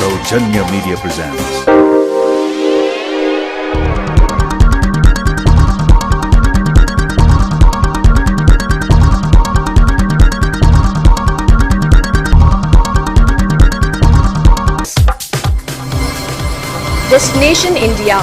Saujanya Media presents. Destination India.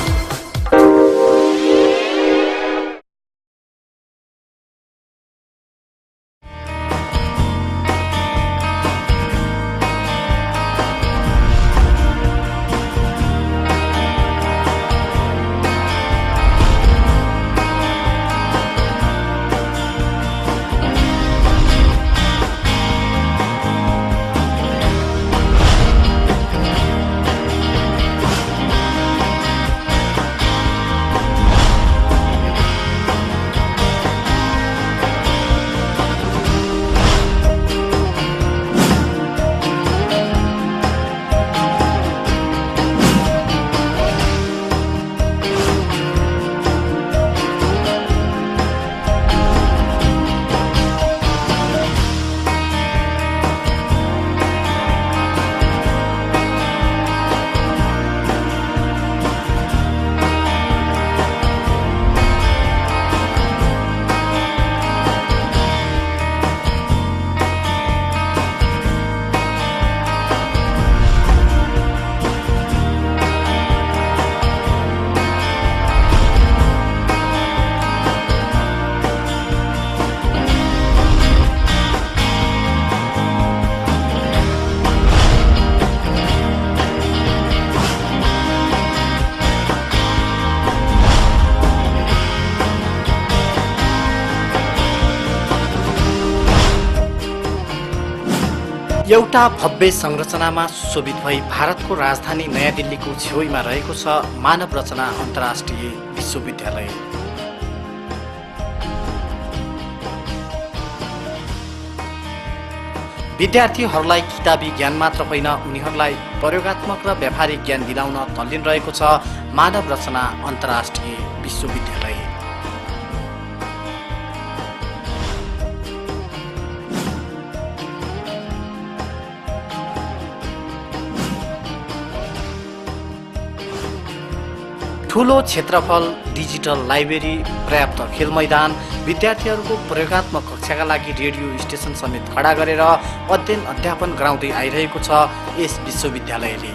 एउटा भव्य संरचनामा सुशोभित भई भारतको राजधानी नयाँ दिल्लीको छेउमा रहेको छ मानव रचना अन्तर्राष्ट्रिय विश्वविद्यालय। विद्यार्थीहरूलाई किताबी ज्ञान मात्र होइन, उनीहरूलाई प्रयोगात्मक र व्यावहारिक ज्ञान दिलाउन तल्लीन रहेको छ मानव रचना अन्तर्राष्ट्रिय विश्वविद्यालय। ठूलो क्षेत्रफल, डिजिटल लाइब्रेरी, पर्याप्त खेल मैदान, विद्यार्थीहरूको प्रयोगात्मक कक्षाका लागि रेडियो स्टेसन समेत खडा गरेर अध्ययन अध्यापन गराउँदै आइरहेको छ यस विश्वविद्यालयले।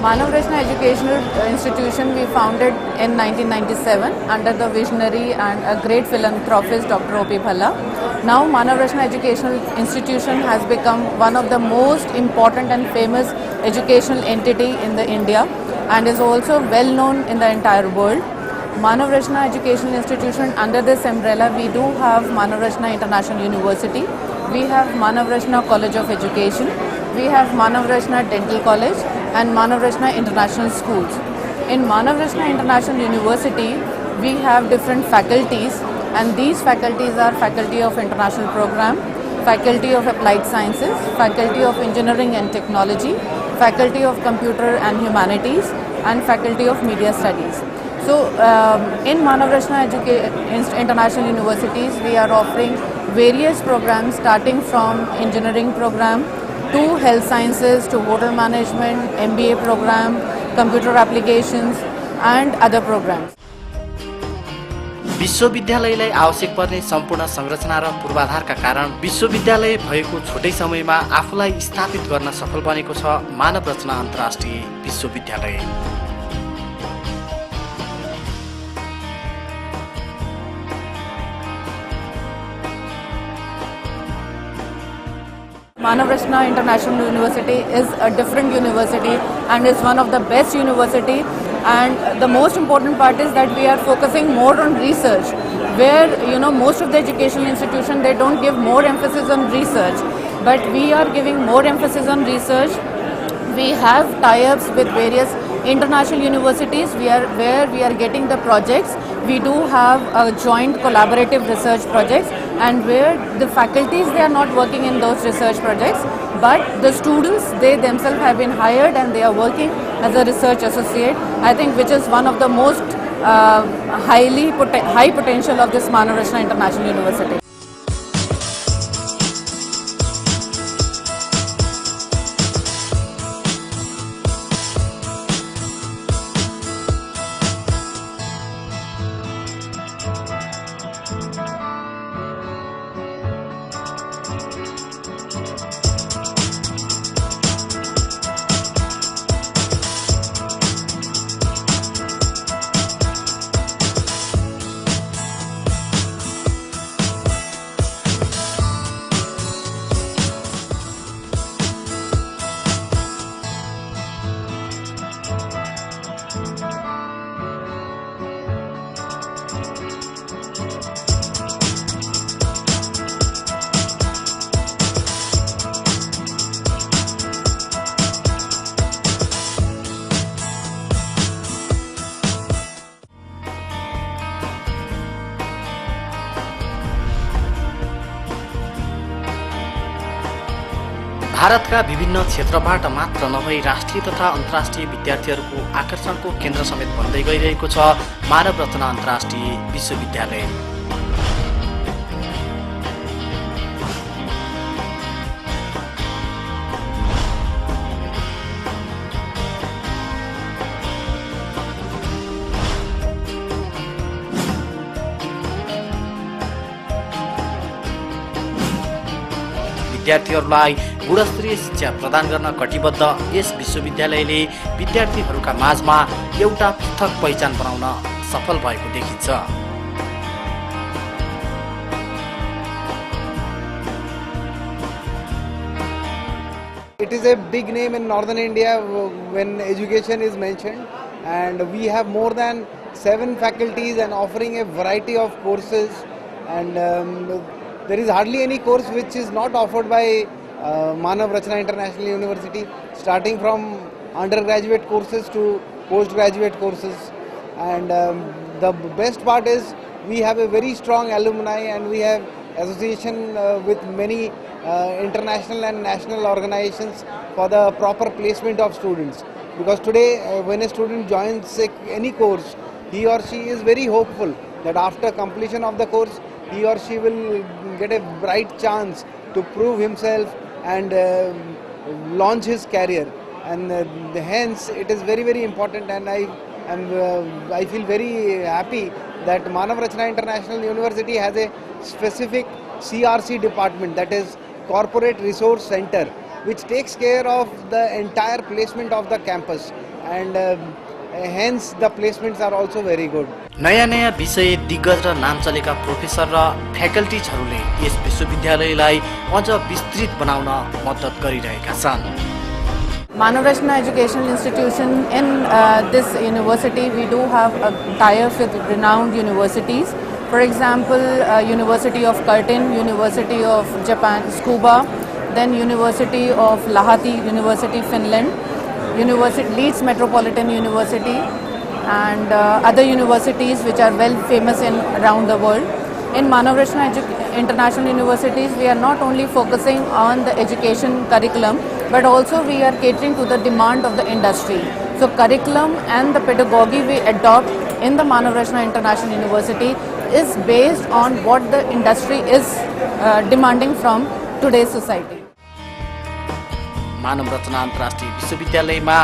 Manav Rachna Educational Institution we founded in 1997 under the visionary and a great philanthropist Dr. O.P. Bhalla. Now Manav Rachna Educational Institution has become one of the most important and famous educational entity in the India and is also well known in the entire world. Manav Rachna Educational Institution, under this umbrella we do have Manav Rachna International University, we have Manav Rachna College of Education, we have Manav Rachna Dental College and Manav Rachna International Schools. In Manav Rachna International University, we have different faculties, and these faculties are Faculty of International Program, Faculty of Applied Sciences, Faculty of Engineering and Technology, Faculty of Computer and Humanities, and Faculty of Media Studies. So, in Manav Rachna International Universities, we are offering various programs starting from engineering program, to health sciences, to hotel management, MBA program, computer applications and other programs. विश्वविद्यालयलाई आवश्यक पर्ने सम्पूर्ण संरचना र पूर्वाधारका कारण विश्वविद्यालय भएको छोटै समयमा आफूलाई स्थापित गर्न सफल बनेको छ मानव रचना अन्तर्राष्ट्रिय विश्वविद्यालय। Manav Rachna International University is a different university and is one of the best university, and the most important part is that we are focusing more on research, where most of the educational institutions, they don't give more emphasis on research, but we are giving more emphasis on research. We have tie-ups with various international universities where we are getting the projects we do have joint collaborative research projects, and where the faculties, they are not working in those research projects, but the students, they themselves have been hired and they are working as a research associate. I think which is one of the most high potential of this Manav Rachna International University. भारतका विभिन्न क्षेत्रबाट मात्र नभई राष्ट्रिय तथा अन्तर्राष्ट्रिय विद्यार्थीहरूको आकर्षणको केन्द्र समेत बन्दै गइरहेको छ मानव रत्न अन्तर्राष्ट्रिय विश्वविद्यालय। विद्यार्थीहरूलाई गुणस्तरीय शिक्षा प्रदान गर्न कटिबद्ध यस विश्वविद्यालयले विद्यार्थीहरूका माझमा एउटा पृथक पहिचान बनाउन सफल भएको देखिन्छ। It is a big name in northern India when education is mentioned, and we have more than 7 faculties and offering a variety of courses, and there is hardly any course which is not offered by Manav Rachna International University, starting from undergraduate courses to postgraduate courses. And the best part is we have a very strong alumni, and we have association with many international and national organizations for the proper placement of students. Because today when a student joins any course, he or she is very hopeful that after completion of the course, he or she will get a bright chance to prove himself and launch his career. And hence it is very, very important, and I feel very happy that Manav Rachna International University has a specific CRC department, that is Corporate Resource Center, which takes care of the entire placement of the campus, and hence the placements are also very good. नयाँ नयाँ विषय दिग्गज र नाम चलेका professor र फ्याकल्टिजहरूले यस विश्वविद्यालयलाई अझ विस्तृत बनाउन मद्दत गरिरहेका छन्। Manav Rachna Educational Institution, in this university we do have tie-ups with renowned universities. For example, University of Curtin, University of Japan, Tsukuba, then University of Lahti, University Finland, Leeds Metropolitan University, and other universities which are well famous in around the world. In Manav Rachna International Universities, we are not only focusing on the education curriculum, but also we are catering to the demand of the industry. So curriculum and the pedagogy we adopt in the Manav Rachna International University is based on what the industry is demanding from today's society. मानव रत्न अन्तर्राष्ट्रिय विश्वविद्यालयमा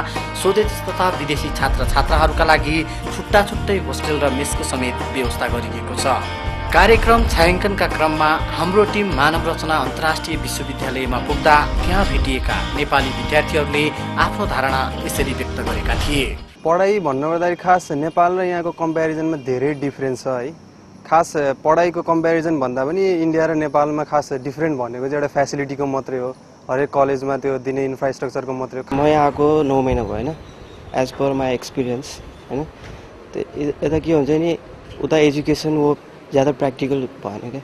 स्वदेशी तथा विदेशी छात्र छात्राहरूका लागि छुट्टा छुट्टै होस्टेल र मेसको समेत व्यवस्था गरिएको छ। कार्यक्रम छायाङ्कनका क्रममा हाम्रो टिम मानव रचना अन्तर्राष्ट्रिय विश्वविद्यालयमा पुग्दा त्यहाँ भेटिएका नेपाली विद्यार्थीहरूले आफ्नो धारणा यसरी व्यक्त गरेका थिए। पढाइ भन्नुपर्दाखेरि खास नेपाल र यहाँको कम्प्यारिजनमा धेरै डिफरेन्स छ है। खास पढाइको कम्प्यारिजन भन्दा पनि इन्डिया र नेपालमा खास डिफरेन्ट भनेको चाहिँ एउटा फ्यासिलिटीको मात्रै हो। हरेक कलेजमा त्यो दिने इन्फ्रास्ट्रक्चरको मात्रै हो। म यहाँको 9 महिना भयो हैन, एज पर माई एक्सपिरियन्स हैन। यता के हुन्छ नि, उता एजुकेसन वो ज़्यादा प्रैक्टिकल भएन क्या,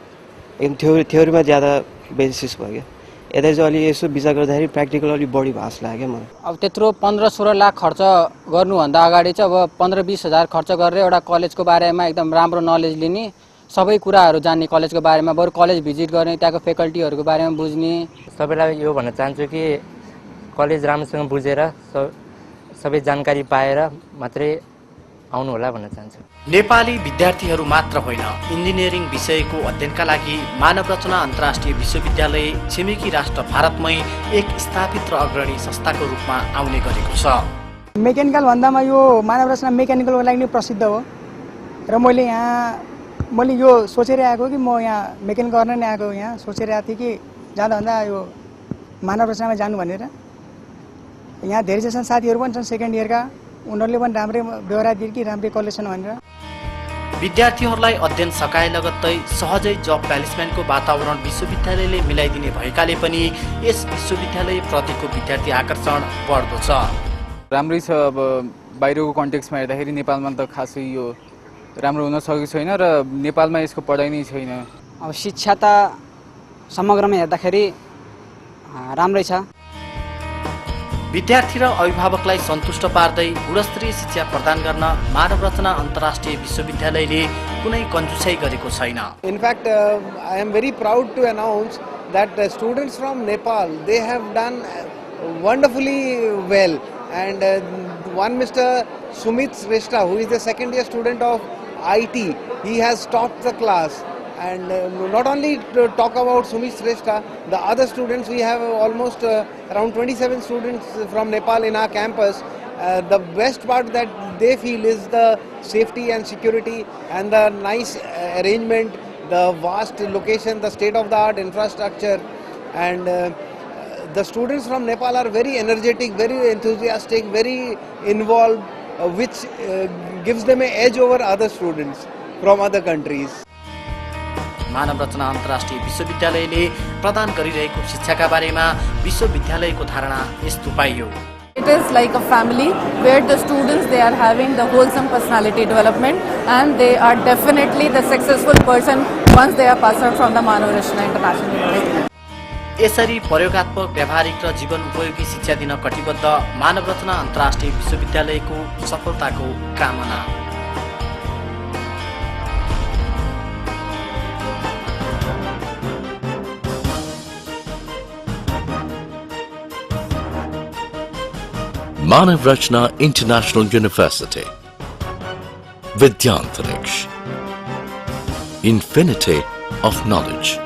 एकदम थ्योरीमा ज़्यादा बेसिस भयो क्या। यता चाहिँ अलि यसो विचार गर्दाखेरि प्र्याक्टिकल अलिक बढी भएको जस्तो लाग्यो मलाई। अब त्यत्रो 15-16 लाख खर्च गर्नुभन्दा अगाडि चाहिँ अब 15-20 हजार खर्च गरेर एउटा कलेजको बारेमा एकदम राम्रो नलेज लिने, सबै कुराहरू जान्ने कलेजको बारेमा, बरु कलेज भिजिट गर्ने, त्यहाँको फ्याकल्टीहरूको बारेमा बुझ्ने। सबैलाई यो भन्न चाहन्छु कि कलेज राम्रोसँग बुझेर सबै जानकारी पाएर मात्रै आउनु होला भन्न चाहन्छु। नेपाली विद्यार्थीहरू मात्र होइन, इन्जिनियरिङ विषयको अध्ययनका लागि मानव रचना अन्तर्राष्ट्रिय विश्वविद्यालय छिमेकी राष्ट्र भारतमै एक स्थापित र अग्रणी संस्थाको रूपमा आउने गरेको छ। मेकानिकल भन्दामा यो मानव रचना मेकानिकलको लागि नै प्रसिद्ध हो र मैले यो सोचेर आएको कि म यहाँ मेकानिक गर्न नै आएको, यहाँ सोचेर आएको थिएँ कि जाँदा यो मानव रचनामा जानु भनेर। यहाँ धेरै जसो साथीहरू पनि छन् सेकेन्ड इयरका, उनीहरूले पनि राम्रै व्यवहार दिए कि राम्रै कलेज छन् भनेर। विद्यार्थीहरूलाई अध्ययन सकाए लगत्तै सहजै जब प्लेसमेन्टको वातावरण विश्वविद्यालयले मिलाइदिने भएकाले पनि यस विश्वविद्यालय प्रतिको विद्यार्थी आकर्षण बढ्दो छ। राम्रै छ। अब बाहिरको कन्टेक्स्टमा हेर्दाखेरि नेपालमा त खासै यो राम्रो हुन सकेको छैन र नेपालमा यसको पढाइ नै छैन। अब शिक्षा त समग्रमा हेर्दाखेरि राम्रै छ। विद्यार्थी र अभिभावकलाई सन्तुष्ट पार्दै गुणस्तरीय शिक्षा प्रदान गर्न मानव रचना अन्तर्राष्ट्रिय विश्वविद्यालयले कुनै कन्जुसाइ गरेको छैन। In fact, I am very proud to announce that students from Nepal, they have done wonderfully well, and one Mr. Sumit Shrestha, who is the second year student of IT, he has topped the class. And not only to talk about Sumit Shrestha, the other students, we have almost around 27 students from Nepal in our campus. The best part that they feel is the safety and security and the nice arrangement, the vast location, the state-of-the-art infrastructure, and the students from Nepal are very energetic, very enthusiastic, very involved, which gives them an edge over other students from other countries. मानव रचना अन्तर्राष्ट्रिय विश्वविद्यालयले प्रदान गरिरहेको शिक्षाका बारेमा विश्वविद्यालयको धारणा यस्तो पाइयो। It is like a family where the students, they are having the wholesome personality development and they are definitely the successful person once they are passed out from the Manav Rachna International University. यसरी प्रयोगात्मक, व्यावहारिक र जीवन उपयोगी शिक्षा दिन कटिबद्ध मानव रचना अन्तर्राष्ट्रिय विश्वविद्यालयको सफलताको कामना। Manav Rachna International University. Vidyantariksh. Infinity of knowledge.